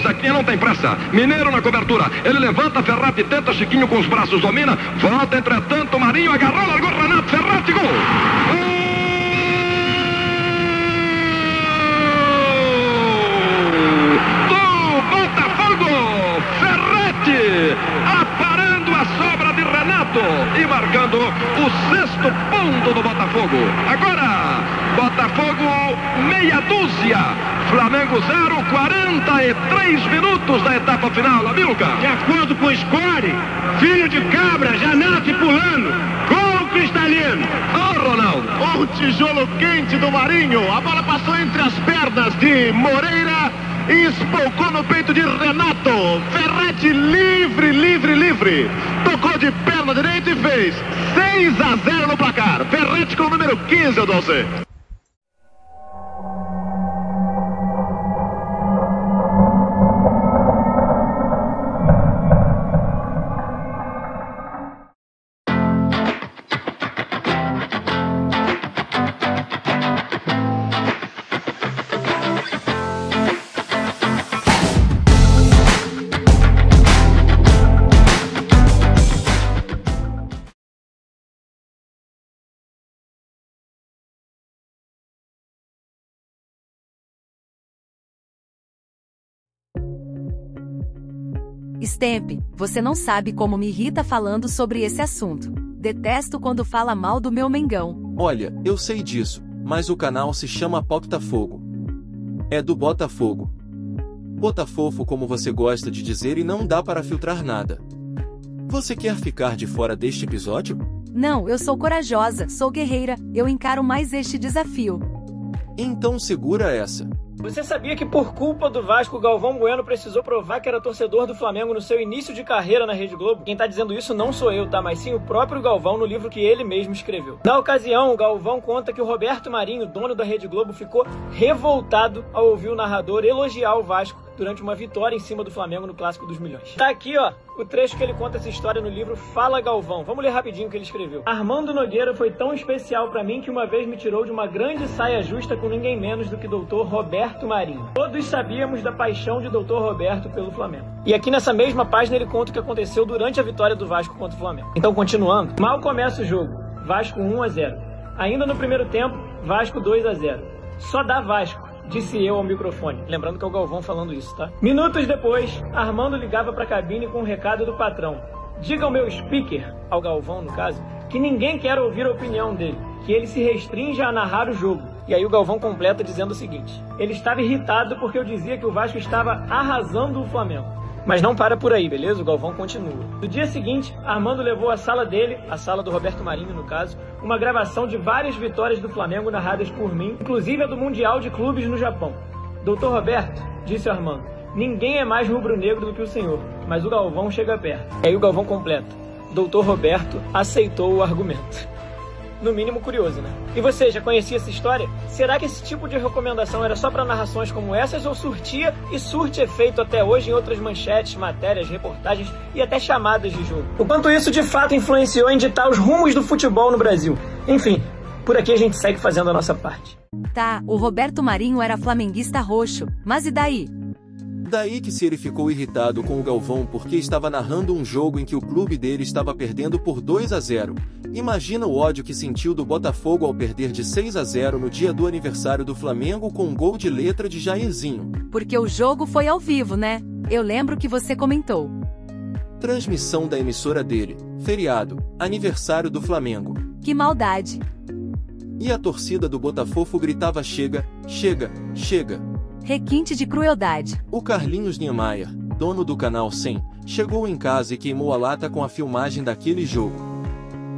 Zequinha não tem pressa. Mineiro na cobertura. Ele levanta, Ferrati tenta, Chiquinho com os braços domina. Volta, entretanto, Marinho agarrou, largou Renato, Ferrati, gol! Do Botafogo! Ferrati aparando a sobra de Renato e marcando o 6º ponto do Botafogo. Agora, Botafogo meia dúzia, Flamengo 0, 43 minutos da etapa final, Amilcar. De acordo com o score, filho de cabra já nasce pulando. Gol cristalino. Ô, Ronaldo. O tijolo quente do Marinho. A bola passou entre as pernas de Moreira e espolcou no peito de Renato. Ferrati livre, livre, livre. Tocou de perna direita e fez 6-0 no placar. Ferrati com o número 15, Odolce. Stemp, você não sabe como me irrita falando sobre esse assunto. Detesto quando fala mal do meu Mengão. Olha, eu sei disso, mas o canal se chama Botafogo. É do Botafogo. Botafofo como você gosta de dizer e não dá para filtrar nada. Você quer ficar de fora deste episódio? Não, eu sou corajosa, sou guerreira, eu encaro mais este desafio. Então segura essa. Você sabia que por culpa do Vasco, Galvão Bueno precisou provar que era torcedor do Flamengo no seu início de carreira na Rede Globo? Quem tá dizendo isso não sou eu, tá? Mas sim o próprio Galvão no livro que ele mesmo escreveu. Na ocasião, o Galvão conta que o Roberto Marinho, dono da Rede Globo, ficou revoltado ao ouvir o narrador elogiar o Vasco durante uma vitória em cima do Flamengo no Clássico dos Milhões. Tá aqui, ó, o trecho que ele conta essa história no livro Fala Galvão. Vamos ler rapidinho o que ele escreveu. Armando Nogueira foi tão especial pra mim que uma vez me tirou de uma grande saia justa com ninguém menos do que Dr. Roberto Marinho. Todos sabíamos da paixão de Dr. Roberto pelo Flamengo. E aqui nessa mesma página ele conta o que aconteceu durante a vitória do Vasco contra o Flamengo. Então, continuando. Mal começa o jogo. Vasco 1-0. Ainda no primeiro tempo, Vasco 2-0. Só dá Vasco, disse eu ao microfone. Lembrando que é o Galvão falando isso, tá? Minutos depois, Armando ligava para a cabine com um recado do patrão. Diga ao meu speaker, ao Galvão no caso, que ninguém quer ouvir a opinião dele, que ele se restringe a narrar o jogo. E aí o Galvão completa dizendo o seguinte: ele estava irritado porque eu dizia que o Vasco estava arrasando o Flamengo. Mas não para por aí, beleza? O Galvão continua. No dia seguinte, Armando levou à sala dele, a sala do Roberto Marinho no caso, uma gravação de várias vitórias do Flamengo narradas por mim, inclusive a do Mundial de Clubes no Japão. Doutor Roberto, disse Armando, ninguém é mais rubro-negro do que o senhor, mas o Galvão chega perto. E aí o Galvão completa: Doutor Roberto aceitou o argumento. No mínimo curioso, né? E você, já conhecia essa história? Será que esse tipo de recomendação era só para narrações como essas ou surtia e surte efeito até hoje em outras manchetes, matérias, reportagens e até chamadas de jogo? O quanto isso de fato influenciou em ditar os rumos do futebol no Brasil? Enfim, por aqui a gente segue fazendo a nossa parte. Tá, o Roberto Marinho era flamenguista roxo, mas e daí? Daí que se ele ficou irritado com o Galvão porque estava narrando um jogo em que o clube dele estava perdendo por 2-0. Imagina o ódio que sentiu do Botafogo ao perder de 6-0 no dia do aniversário do Flamengo com um gol de letra de Jairzinho. Porque o jogo foi ao vivo, né? Eu lembro que você comentou. Transmissão da emissora dele, feriado, aniversário do Flamengo. Que maldade. E a torcida do Botafogo gritava: chega, chega, chega. Requinte de crueldade. O Carlinhos Niemeyer, dono do canal 100, chegou em casa e queimou a lata com a filmagem daquele jogo.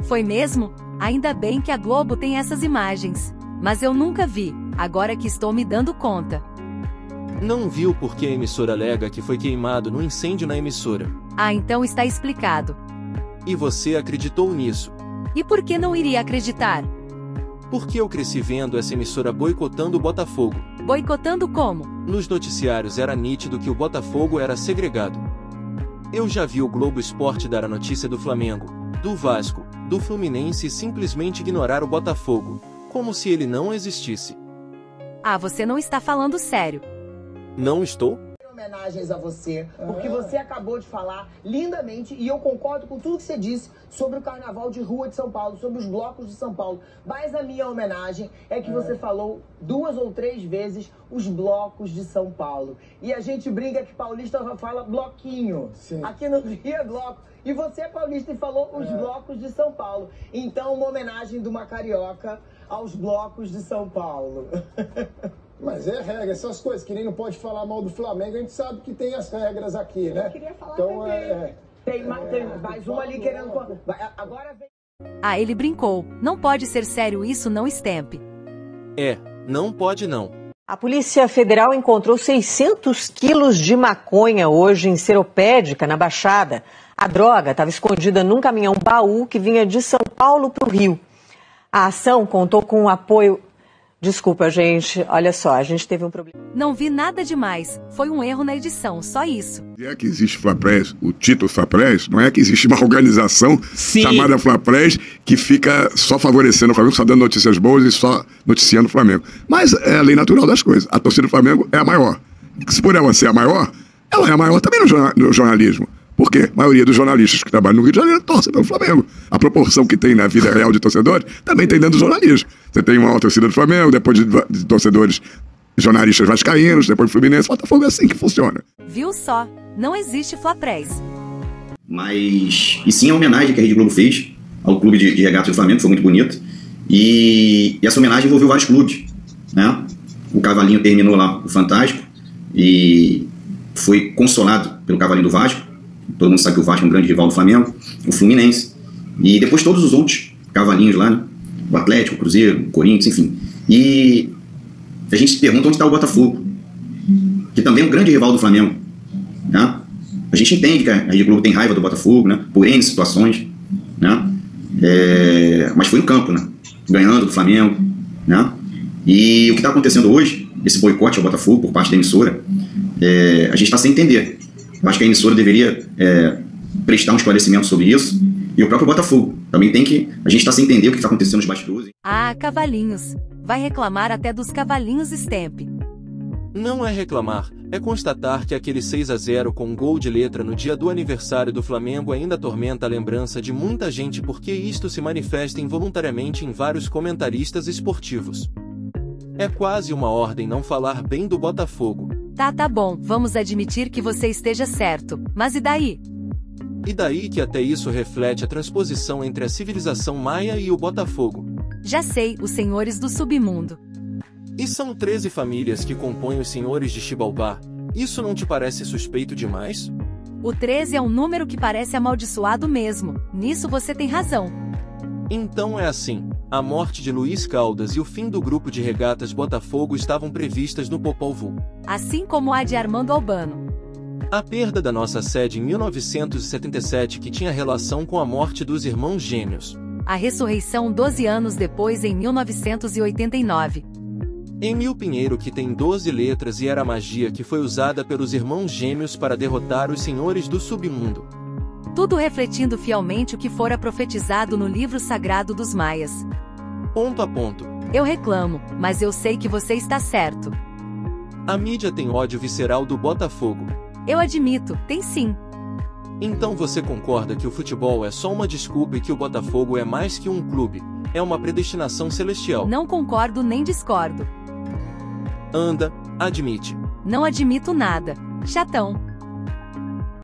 Foi mesmo? Ainda bem que a Globo tem essas imagens. Mas eu nunca vi, agora que estou me dando conta. Não viu porque a emissora alega que foi queimado no incêndio na emissora. Ah, então está explicado. E você acreditou nisso? E por que não iria acreditar? Porque eu cresci vendo essa emissora boicotando o Botafogo. Boicotando como? Nos noticiários era nítido que o Botafogo era segregado. Eu já vi o Globo Esporte dar a notícia do Flamengo, do Vasco, do Fluminense e simplesmente ignorar o Botafogo, como se ele não existisse. Ah, você não está falando sério. Não estou? Homenagens a você, porque você acabou de falar lindamente, e eu concordo com tudo que você disse sobre o Carnaval de Rua de São Paulo, sobre os blocos de São Paulo. Mas a minha homenagem é que você falou 2 ou 3 vezes os blocos de São Paulo. E a gente brinca que paulista fala bloquinho. Sim. Aqui no Rio é bloco. E você é paulista e falou os blocos de São Paulo. Então, uma homenagem de uma carioca aos blocos de São Paulo. Mas é regra, essas coisas, que nem não pode falar mal do Flamengo, a gente sabe que tem as regras aqui, né? Eu queria falar então, também. Tem mais uma ali querendo... Agora vem... Ah, ele brincou. Não pode ser sério isso, não, Stamp. Não pode não. A Polícia Federal encontrou 600 quilos de maconha hoje em Seropédica, na Baixada. A droga estava escondida num caminhão-baú que vinha de São Paulo para o Rio. A ação contou com o apoio... Desculpa, gente, olha só, a gente teve um problema. Não vi nada demais. Foi um erro na edição, só isso. É que existe Flapress, o título Flapress, não é que existe uma organização chamada Flapress que fica só favorecendo o Flamengo, só dando notícias boas e só noticiando o Flamengo. Mas é a lei natural das coisas. A torcida do Flamengo é a maior. Se por ela ser a maior, ela é a maior também no jornalismo. Por quê? A maioria dos jornalistas que trabalham no Rio de Janeiro torcem pelo Flamengo. A proporção que tem na vida real de torcedores também tem dentro do jornalismo. Você tem uma torcida do Flamengo, depois de torcedores jornalistas vascaínos, depois do Fluminense, Botafogo, é assim que funciona. Viu só? Não existe Flapress. Mas, e sim a homenagem que a Rede Globo fez ao clube de regatas do Flamengo, foi muito bonito. E essa homenagem envolveu vários clubes, né? O Cavalinho terminou lá o Fantástico e foi consolado pelo Cavalinho do Vasco. Todo mundo sabe que o Vasco é um grande rival do Flamengo, o Fluminense, e depois todos os outros cavalinhos lá, né? O Atlético, o Cruzeiro, o Corinthians, enfim. E a gente se pergunta onde está o Botafogo, que também é um grande rival do Flamengo, né? A gente entende que a Rede Globo tem raiva do Botafogo, né? Por N situações, né? Mas foi no campo, né? Ganhando do Flamengo, né? E o que está acontecendo hoje, esse boicote ao Botafogo por parte da emissora, a gente está sem entender. Eu acho que a emissora deveria prestar um esclarecimento sobre isso. E o próprio Botafogo também tem que... A gente está sem entender o que está acontecendo nos bastidores. Ah, cavalinhos. Vai reclamar até dos cavalinhos, Stamp. Não é reclamar, é constatar que aquele 6-0 com um gol de letra no dia do aniversário do Flamengo ainda atormenta a lembrança de muita gente, porque isto se manifesta involuntariamente em vários comentaristas esportivos. É quase uma ordem não falar bem do Botafogo. Tá bom, vamos admitir que você esteja certo, mas e daí? E daí que até isso reflete a transposição entre a civilização maia e o Botafogo. Já sei, os senhores do submundo. E são 13 famílias que compõem os senhores de Xibalbá. Isso não te parece suspeito demais? O 13 é um número que parece amaldiçoado mesmo, nisso você tem razão. Então é assim, a morte de Luiz Caldas e o fim do grupo de regatas Botafogo estavam previstas no Popol Vuh. Assim como a de Armando Albano. A perda da nossa sede em 1977 que tinha relação com a morte dos irmãos gêmeos. A ressurreição 12 anos depois em 1989. Emil Pinheiro que tem 12 letras e era a magia que foi usada pelos irmãos gêmeos para derrotar os senhores do submundo. Tudo refletindo fielmente o que fora profetizado no livro sagrado dos maias. Ponto a ponto. Eu reclamo, mas eu sei que você está certo. A mídia tem ódio visceral do Botafogo. Eu admito, tem sim. Então você concorda que o futebol é só uma desculpa e que o Botafogo é mais que um clube, é uma predestinação celestial? Não concordo nem discordo. Anda, admite. Não admito nada. Chatão.